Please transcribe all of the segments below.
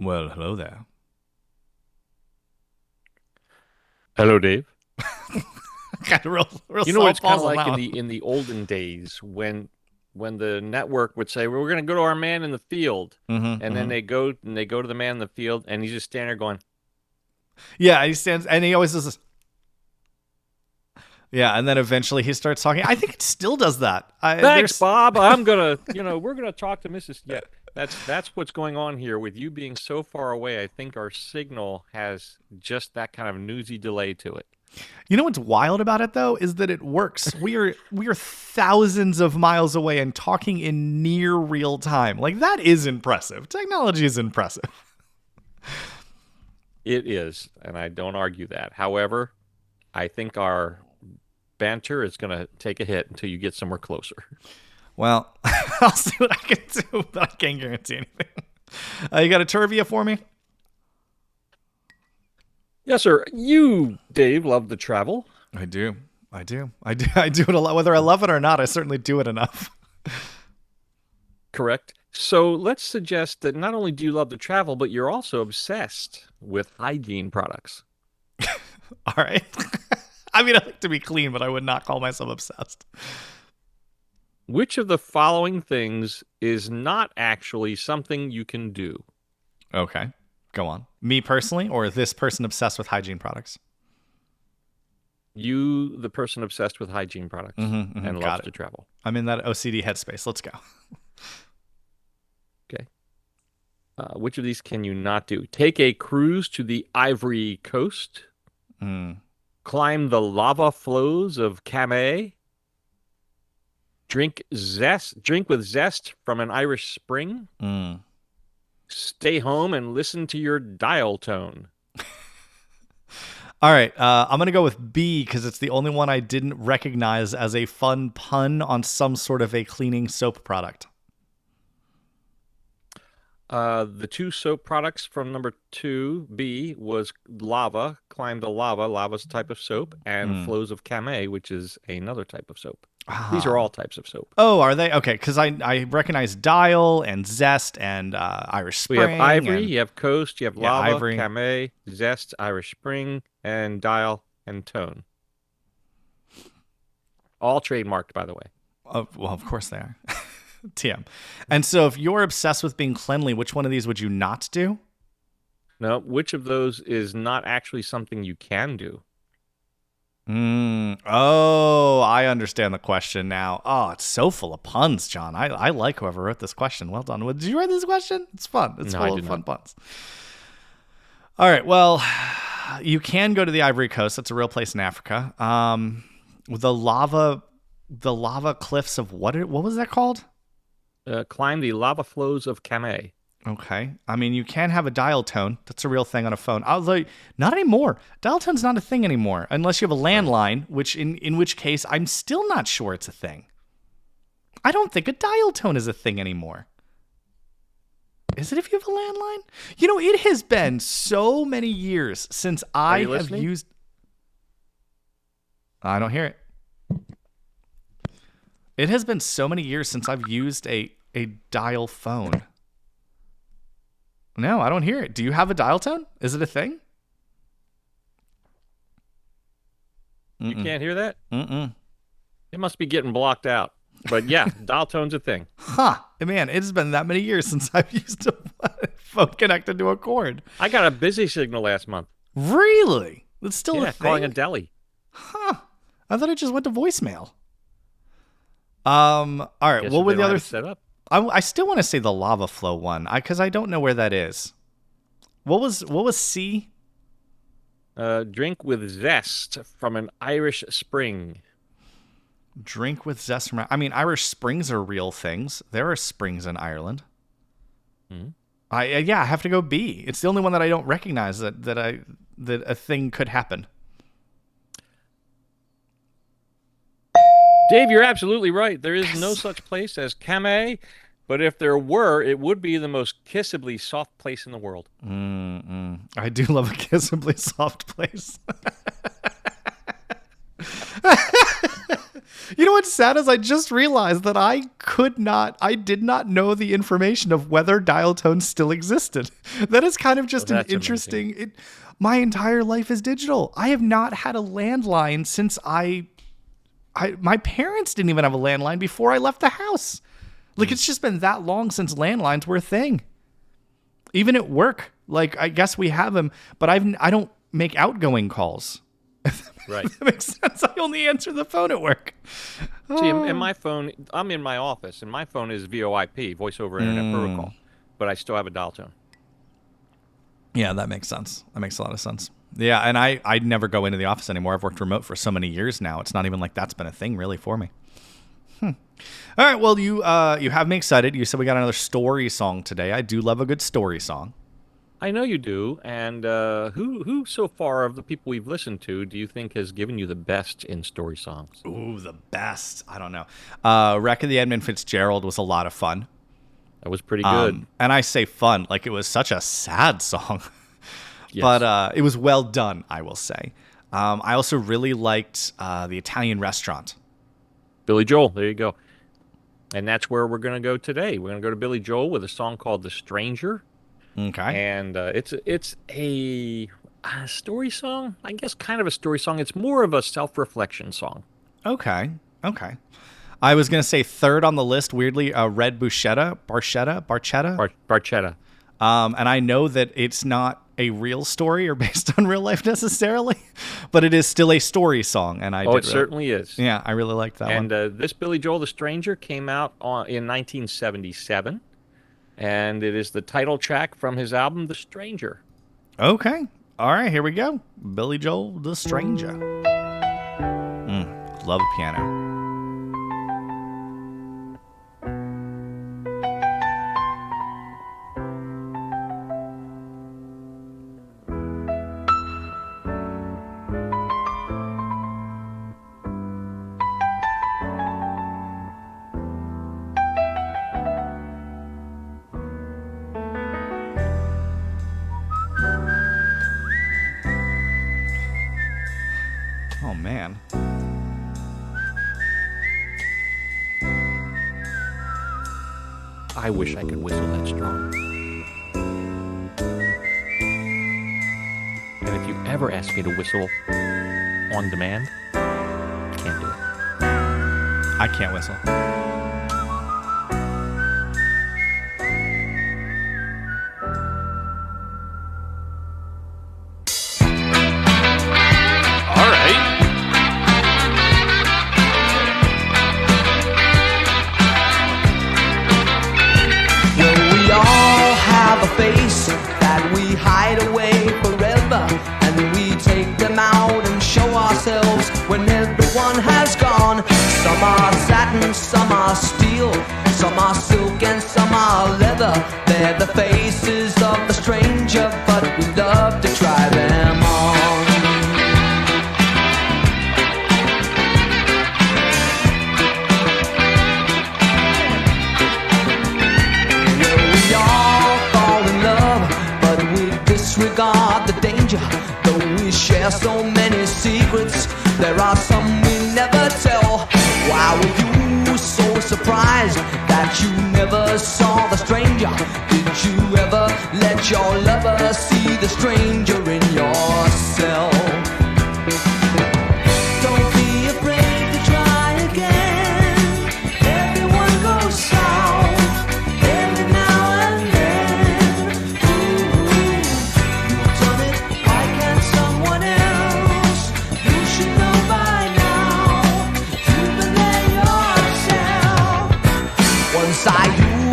Well, hello there. Hello, Dave. Got real You know, it's kind softballs of on like that in one. the olden days when the network would say, "Well, we're going to go to our man in the field," Mm-hmm, and then mm-hmm. they go to the man in the field, and he's just standing there going, Yeah, he stands and he always does this. Yeah, and then eventually he starts talking. I think it still does that. "Thanks, There's Bob. We're gonna talk to Mrs. Yeah." That's what's going on here with you being so far away. I think our signal has just that kind of newsy delay to it. You know what's wild about it though is that it works. We are thousands of miles away and talking in near real time. Like that is impressive. Technology is impressive. It is, and I don't argue that. However, I think our banter is going to take a hit until you get somewhere closer. Well, I'll see what I can do, but I can't guarantee anything. You got a Turvia for me? Yes, sir. You, Dave, love to travel. I do. I do it a lot. Whether I love it or not, I certainly do it enough. Correct. So let's suggest that not only do you love to travel, but you're also obsessed with hygiene products. All right. I mean, I like to be clean, but I would not call myself obsessed. Which of the following things is not actually something you can do? Okay. Go on. Me personally, or this person obsessed with hygiene products? You, the person obsessed with hygiene products and loves Got it. to travel. I'm in that OCD headspace. Let's go. Okay. Which of these can you not do? Take a cruise to the Ivory Coast, Mm, climb the lava flows of Camay, drink with zest from an Irish spring, mm. stay home and listen to your dial tone. All right. I'm going to go with B because it's the only one I didn't recognize as a fun pun on some sort of a cleaning soap product. The two soap products from number 2B was lava, climb the lava, lava's a type of soap, and Mm. flows of Camay, which is another type of soap. These are all Ah. types of soap. Oh, are they? Okay, because I recognize Dial and Zest and Irish We have Spring Ivory, and you have Coast, you have yeah, Lava, Ivory. Camay, Zest, Irish Spring, and Dial and Tone. All trademarked, by the way. Oh, well, of course they are. TM. And so, if you're obsessed with being cleanly, which one of these would you not do? Now, which of those is not actually something you can do? Oh, I understand the question now. Oh, it's so full of puns, John. I like whoever wrote this question. Well done. Did you write this question? It's fun. It's No, I full of did fun not. puns. All right. Well, you can go to the Ivory Coast. That's a real place in Africa. The lava cliffs of what was that called? Climb the lava flows of Camay. Okay. I mean, you can have a dial tone. That's a real thing on a phone. Although, not anymore. Dial tone's not a thing anymore, unless you have a Right. landline, which in which case I'm still not sure it's a thing. I don't think a dial tone is a thing anymore. Is it if you have a landline? You know, it has been so many years since Are I you have listening? used. I don't hear it. It has been so many years since I've used a dial phone. No, I don't hear it. Do you have a dial tone? Is it a thing? You Mm-mm. can't hear that? Mm-mm. It must be getting blocked out. But yeah, dial tone's a thing. Huh. Man, it has been that many years since I've used a phone connected to a cord. I got a busy signal last month. Really? It's still a Yeah, calling a thing? deli. Huh. I thought it just went to voicemail. All right. Guess What if were they the don't have other? it set up. I still want to say the lava flow one, because I don't know where that is. What was C? Drink with zest from an Irish spring. Drink with zest from. I mean, Irish springs are real things. There are springs in Ireland. Hmm. Yeah, I have to go B. It's the only one that I don't recognize that a thing could happen. Dave, you're absolutely right. There is no Yes. such place as Camay, but if there were, it would be the most kissably soft place in the world. I do love a kissably soft place. You know what's sad is I just realized that I did not know the information of whether dial tones still existed. That is kind of just an interesting, my entire life is digital. I have not had a landline since my parents didn't even have a landline before I left the house. Like, it's just been that long since landlines were a thing. Even at work, like, I guess we have them, but I don't make outgoing calls. Right. That makes sense. I only answer the phone at work. See, in my phone, I'm in my office, and my phone is VoIP, Voice over Internet Protocol, but I still have a dial tone. Yeah, that makes sense. That makes a lot of sense. Yeah, and I never go into the office anymore. I've worked remote for so many years now. It's not even like that's been a thing really for me. All right, well, you have me excited. You said we got another story song today. I do love a good story song. I know you do. And who so far of the people we've listened to do you think has given you the best in story songs? Ooh, the best. I don't know. Wreck of the Edmund Fitzgerald was a lot of fun. That was pretty good. And I say fun, like it was such a sad song. Yes. But it was well done, I will say. I also really liked the Italian Restaurant. Billy Joel, there you go. And that's where we're going to go today. We're going to go to Billy Joel with a song called The Stranger. Okay. And it's a story song, I guess, kind of a story song. It's more of a self-reflection song. Okay. I was going to say third on the list, weirdly, Red Barchetta. And I know that it's not a real story or based on real life necessarily, but it is still a story song. And certainly is. Yeah, I really like that one. And this Billy Joel, The Stranger, came out in 1977. And it is the title track from his album, The Stranger. Okay. All right, here we go. Billy Joel, The Stranger. Love piano. Oh, man. I wish I could whistle that strong. And if you ever ask me to whistle on demand, can't do it. I can't whistle. That we hide away forever, and we take them out and show ourselves when everyone has gone. Some are satin, some are steel, some are silk and some are leather. They're the faces of the stranger, but we love to try them on. Disregard the danger, though we share so many secrets. There are some we never tell. Why were you so surprised that you never saw the stranger? Did you ever let your lover see the stranger in yourself? Don't be afraid to try again. Everyone goes south every now and then. You've done it, why can't someone else? You should know by now. You've been there yourself. Once I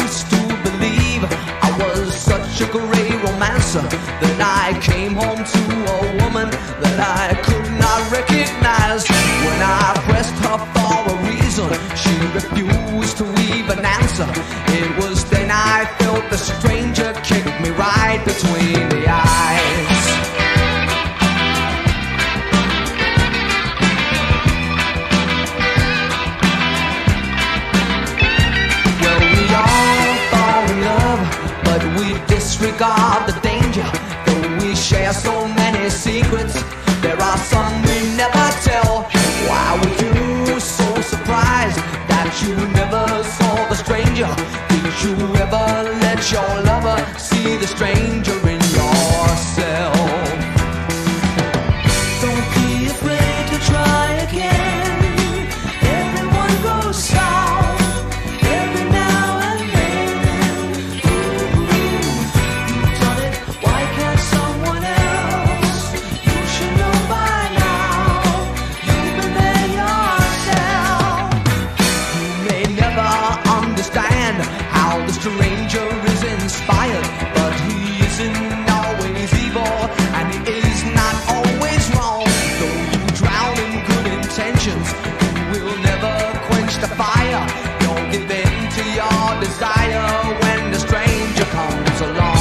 used to believe I was such a great romancer that I came home to a woman that I could not recognize. When I pressed her for a reason, she refused to even answer. It was then I felt the stranger kick me right between the eyes. Well, we all fall in love, but we disregard the danger. Though we share so many secrets, there are some we never tell. Why were you so surprised you never saw the stranger? Did you ever let your lover see the stranger in yourself? Don't be afraid to try again. Everyone goes south every now and then. You've done it, why can't someone else? You should know by now. You've been there yourself. You may never understand how the stranger is inspired, but he isn't always evil, and he is not always wrong. Though you drown in good intentions, you will never quench the fire. Don't give in to your desire when the stranger comes along.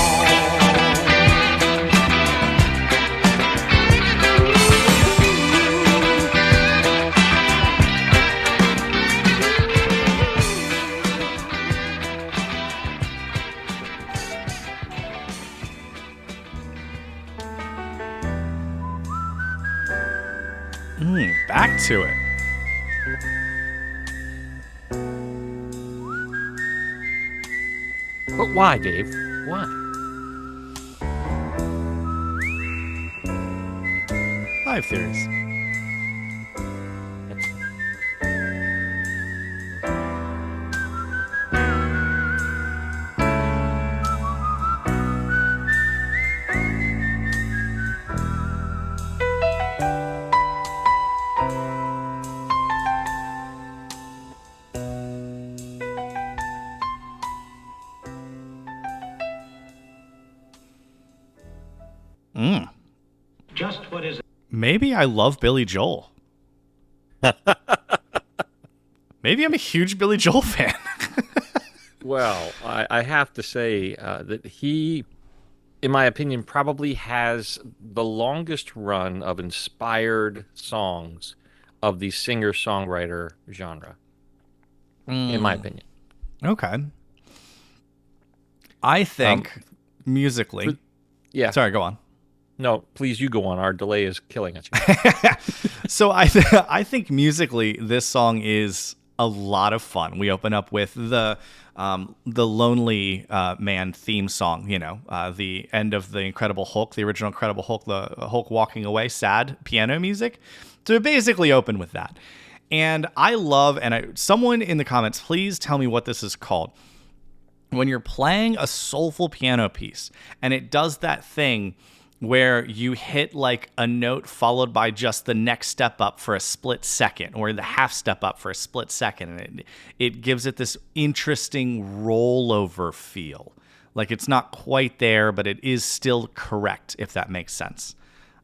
Back to it. But why, Dave? Why? I have theories. Just what is Maybe I love Billy Joel. Maybe I'm a huge Billy Joel fan. Well, I have to say that he, in my opinion, probably has the longest run of inspired songs of the singer-songwriter genre, in my opinion. Okay. I think musically. Yeah. Sorry, go on. No, please, you go on. Our delay is killing us. So I think musically, this song is a lot of fun. We open up with the Lonely Man theme song. You know, the end of the Incredible Hulk, the original Incredible Hulk, the Hulk walking away, sad piano music. So we basically open with that, and I love. And someone in the comments, please tell me what this is called. When you're playing a soulful piano piece, and it does that thing where you hit like a note followed by just the next step up for a split second, or the half step up for a split second. And it gives it this interesting rollover feel. Like it's not quite there, but it is still correct, if that makes sense.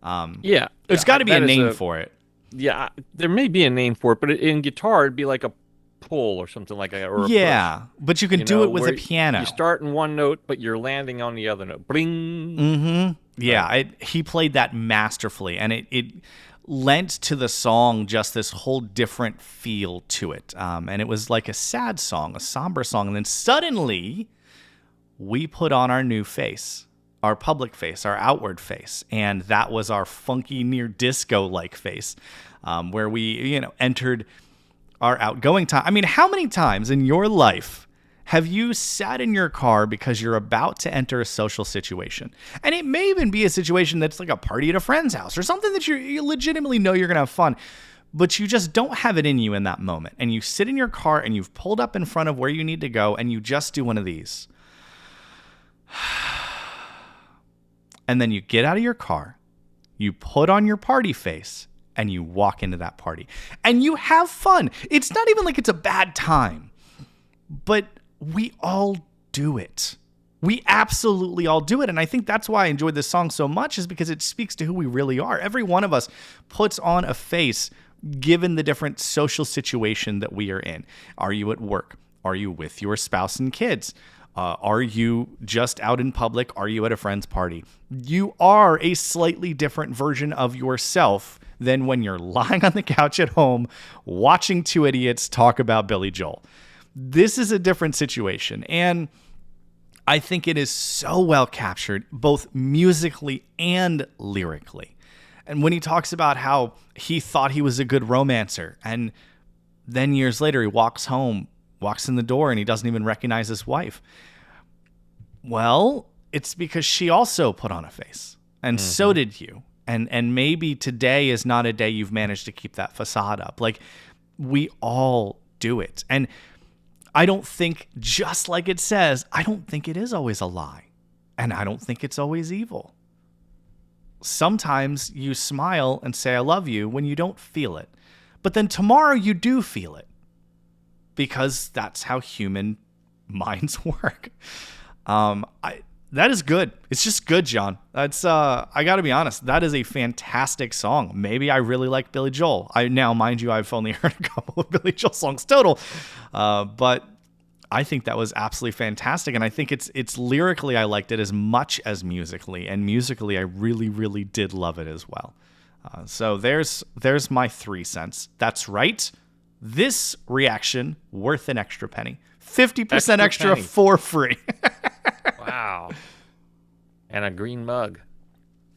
Yeah. There's got to be a name for it. Yeah, there may be a name for it, but in guitar, it'd be like a pull or something like that. Or a Yeah, push, but you can do it with a piano. You start in one note, but you're landing on the other note. Bling. Mm-hmm. Yeah, he played that masterfully, and it lent to the song just this whole different feel to it. And it was like a sad song, a somber song, and then suddenly we put on our new face, our public face, our outward face, and that was our funky near disco-like face, where we, entered our outgoing time. I mean, how many times in your life have you sat in your car because you're about to enter a social situation? And it may even be a situation that's like a party at a friend's house or something that you legitimately know you're going to have fun, but you just don't have it in you in that moment. And you sit in your car and you've pulled up in front of where you need to go and you just do one of these. And then you get out of your car, you put on your party face, and you walk into that party. And you have fun. It's not even like it's a bad time. But we all do it. We absolutely all do it. And I think that's why I enjoyed this song so much, is because it speaks to who we really are. Every one of us puts on a face given the different social situation that we are in. Are you at work? Are you with your spouse and kids? Are you just out in public? Are you at a friend's party? You are a slightly different version of yourself than when you're lying on the couch at home watching two idiots talk about Billy Joel. This is a different situation, and I think it is so well captured, both musically and lyrically. And when he talks about how he thought he was a good romancer, and Then years later, he walks home, walks in the door, and he doesn't even recognize his wife. Well, it's because she also put on a face, and so did you. And maybe today is not a day you've managed to keep that facade up. Like, we all do it. And I don't think, just like it says, I don't think it is always a lie. And I don't think it's always evil. Sometimes you smile and say, I love you, when you don't feel it. But then tomorrow you do feel it. Because that's how human minds work. That is good. It's just good, John. That's I got to be honest. That is a fantastic song. Maybe I really like Billy Joel. Now, mind you, I've only heard a couple of Billy Joel songs total, but I think that was absolutely fantastic. And I think it's lyrically, I liked it as much as musically, and musically, I really, really did love it as well. So there's my 3 cents. That's right. This reaction worth an extra penny. 50% extra penny. for free. Wow. And a green mug.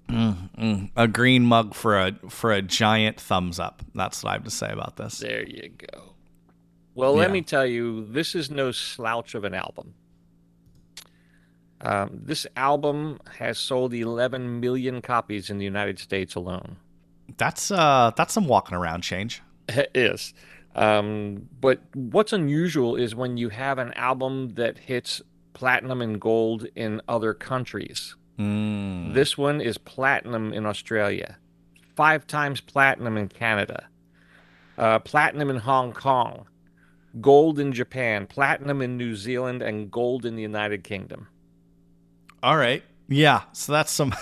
A green mug for a giant thumbs up. That's what I have to say about this. There you go. Well, let me tell you, this is no slouch of an album. This album has sold 11 million copies in the United States alone. That's some walking around change. It is. But what's unusual is when you have an album that hits platinum and gold in other countries. This one is platinum in Australia, 5 times platinum in Canada, platinum in Hong Kong, gold in Japan, platinum in New Zealand, and gold in the United Kingdom. All right. Yeah. So that's some.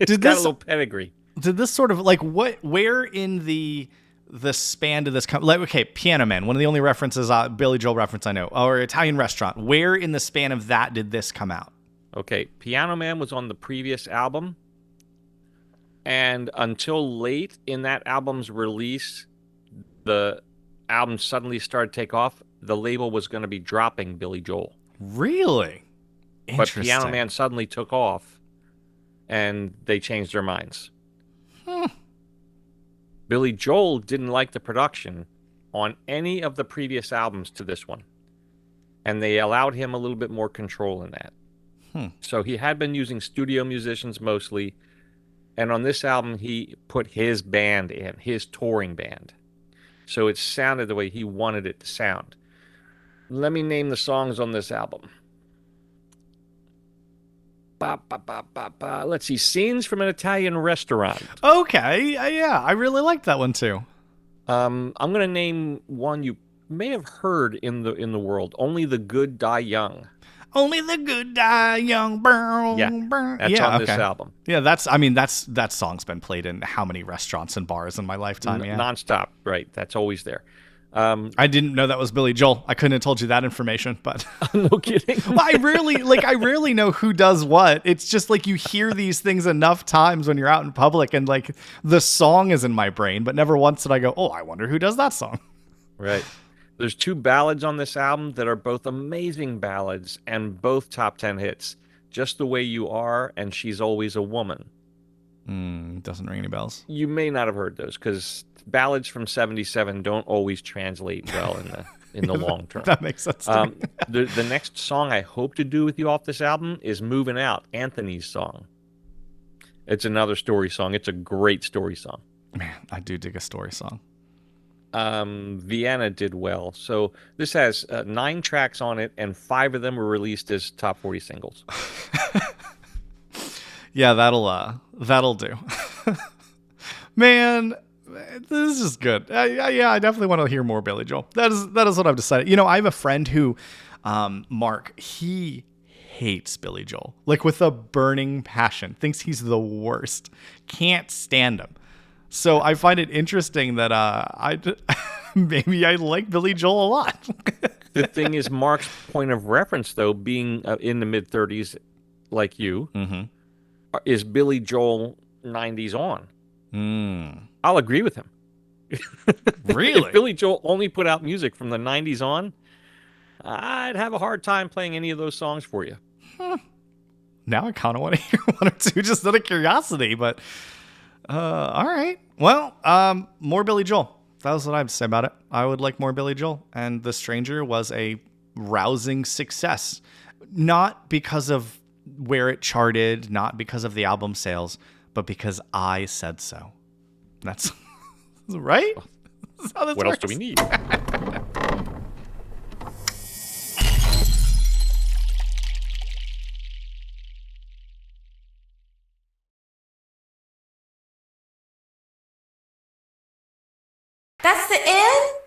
It's got a little pedigree. Did this sort of like where in the span did this come? Like, okay, Piano Man, one of the only references, Billy Joel reference I know, or Italian Restaurant. Where in the span of that did this come out? Okay, Piano Man was on the previous album, and until late in that album's release, the album suddenly started to take off. The label was going to be dropping Billy Joel. Really? But Piano Man suddenly took off, and they changed their minds. Billy Joel didn't like the production on any of the previous albums to this one, and they allowed him a little bit more control in that. So he had been using studio musicians mostly, and on this album he put his band in, his touring band. So it sounded the way he wanted it to sound. Let me name the songs on this album. Let's see. Scenes from an Italian Restaurant. Okay. Yeah, I really liked that one too. I'm going to name one you may have heard in the world. Only the Good Die Young. Only the good die young. Burn, Yeah, burn. that's on this album. Yeah, that song's been played in how many restaurants and bars in my lifetime? Yeah, Nonstop. Right. That's always there. I didn't know that was Billy Joel. I couldn't have told you that information, but No kidding. well, I rarely know who does what. It's just like you hear these things enough times when you're out in public, and like the song is in my brain, but never once did I go, "Oh, I wonder who does that song." Right. There's 2 ballads on this album that are both amazing ballads and both top 10 hits. Just the Way You Are and She's Always a Woman. Doesn't ring any bells. You may not have heard those because ballads from '77 don't always translate well in the long term. That makes sense to me. The next song I hope to do with you off this album is Moving Out, Anthony's song. It's another story song. It's a great story song. Man, I do dig a story song. Vienna did well. So this has 9 tracks on it, and 5 of them were released as top 40 singles. Yeah, that'll do. Man, this is good. Yeah, I definitely want to hear more Billy Joel. That is what I've decided. You know, I have a friend who, Mark, he hates Billy Joel, like with a burning passion, thinks he's the worst, can't stand him. So I find it interesting that maybe I like Billy Joel a lot. The thing is, Mark's point of reference, though, being in the mid-30s like you, is Billy Joel 90s on. I'll agree with him. Really? If Billy Joel only put out music from the 90s on, I'd have a hard time playing any of those songs for you. Now I kind of want to hear one or two just out of curiosity, but all right. Well, more Billy Joel. That was what I would say about it. I would like more Billy Joel, and The Stranger was a rousing success. Not because of where it charted, not because of the album sales, but because I said so. That's right? That's how this What else works. do we need? That's the end?